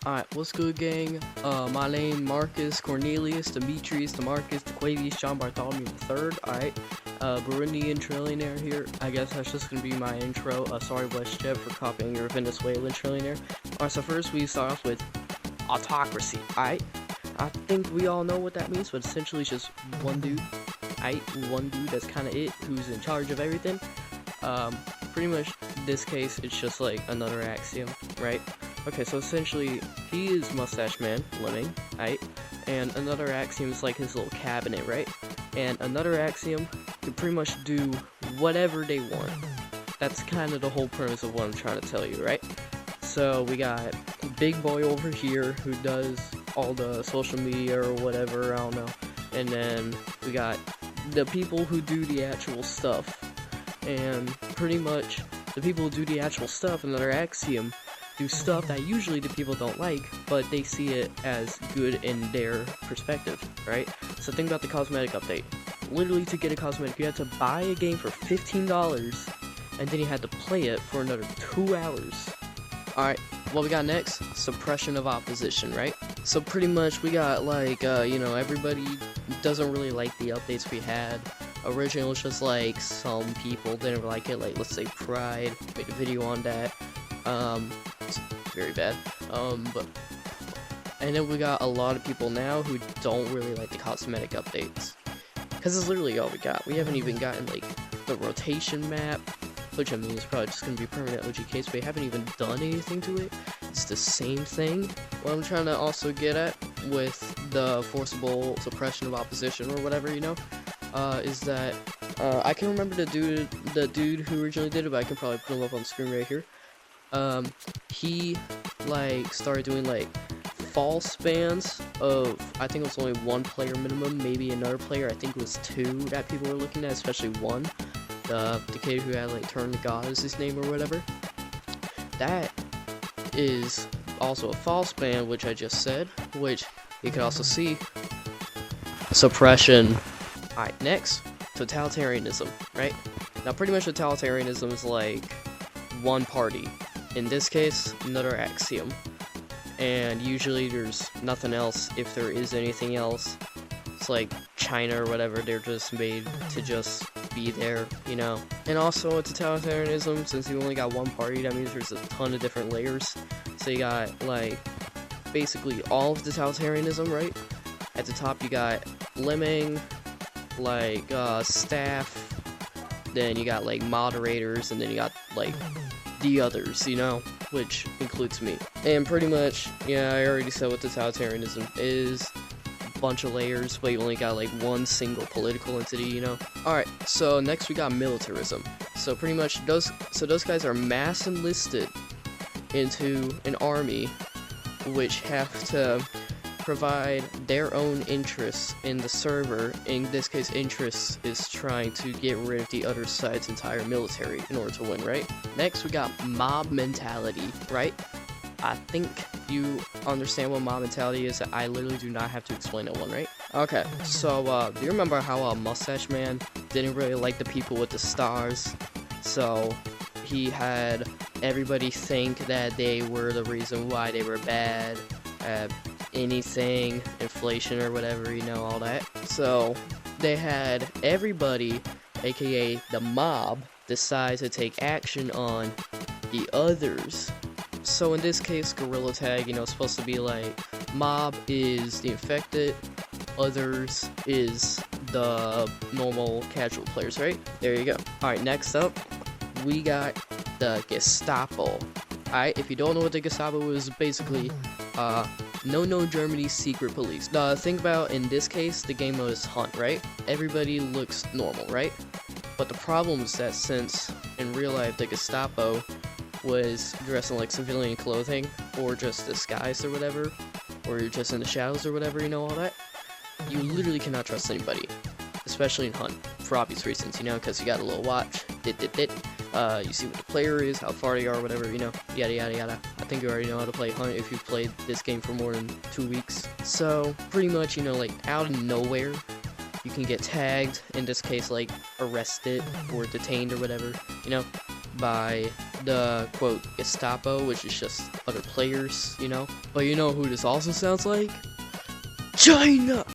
Alright, what's good, gang? My name Marcus, Cornelius, Demetrius, Demarcus, Dequavius, John Bartholomew III. Alright, Burundian trillionaire here. I guess that's just gonna be my intro. Sorry, WestJet, for copying your Venezuelan trillionaire. Alright, so first we start off with autocracy. Alright, I think we all know what that means, but essentially it's just one dude. Alright, one dude, that's kind of it, who's in charge of everything. Pretty much, this case, it's just like another axiom, right? Okay, so essentially, he is Mustache Man, Lemming, right? And another axiom is like his little cabinet, right? And another axiom can pretty much do whatever they want. That's kind of the whole premise of what I'm trying to tell you, right? So we got Big Boy over here who does all the social media or whatever, I don't know. And then we got the people who do the actual stuff. And pretty much, the people who do the actual stuff, another axiom, do stuff that usually the people don't like, but they see it as good in their perspective, right? So think about the cosmetic update. Literally, to get a cosmetic, you had to buy a game for $15, and then you had to play it for another 2 hours. Alright, what we got next? Suppression of opposition, right? So pretty much, we got like, everybody doesn't really like the updates we had. Originally, it was just like, some people didn't like it, like, let's say Pride, made a video on that. It's very bad, and then we got a lot of people now who don't really like the cosmetic updates, because it's literally all we got. We haven't even gotten, like, the rotation map, which I mean is probably just going to be permanent OG case, but we haven't even done anything to it. It's the same thing. What I'm trying to also get at with the forcible suppression of opposition or whatever, is that, I can remember the dude who originally did it, but I can probably put him up on the screen right here. He, like, started doing, like, false bans of, I think it was only one player minimum, maybe another player, I think it was 2 that people were looking at, especially one, the kid who had, like, Turn to God as his name or whatever. That is also a false ban, which I just said, which you can also see. Suppression. Alright, next, totalitarianism, right? Now, pretty much totalitarianism is, like, one party. In this case, another axiom, and usually there's nothing else. If there is anything else, it's like China or whatever, they're just made to just be there, And also, with totalitarianism, since you only got one party, that means there's a ton of different layers. So you got, like, basically all of totalitarianism, right? At the top you got lemming, like, staff, then you got, like, moderators, and then you got, like, the others, which includes me. And pretty much, yeah, I already said what totalitarianism is. A bunch of layers, but you only got like one single political entity, Alright, so next we got militarism. So pretty much those guys are mass enlisted into an army, which have to provide their own interests in the server. In this case, interests is trying to get rid of the other side's entire military in order to win, right? Next, we got mob mentality, right? I think you understand what mob mentality is. I literally do not have to explain that one, right? Okay, so, do you remember how Mustache Man didn't really like the people with the stars? So, he had everybody think that they were the reason why they were bad, anything, inflation or whatever, all that. So, they had everybody, aka the mob, decide to take action on the others. So in this case, Gorilla Tag, is supposed to be like, mob is the infected, others is the normal casual players, right? There you go. Alright, next up, we got the Gestapo. Alright, if you don't know what the Gestapo is, basically, no Germany's secret police. Think about, in this case, the game mode is Hunt, right? Everybody looks normal, right? But the problem is that since, in real life, the Gestapo was dressed in, like, civilian clothing, or just disguised or whatever, or you're just in the shadows or whatever, all that, you literally cannot trust anybody, especially in Hunt, for obvious reasons, because you got a little watch, you see what the player is, how far they are, whatever, yada yada yada. I think you already know how to play Hunt if you've played this game for more than 2 weeks. So, pretty much, like, out of nowhere, you can get tagged, in this case, like, arrested, or detained, or whatever, by the quote Gestapo, which is just other players, you know. But you know who this also sounds like? China!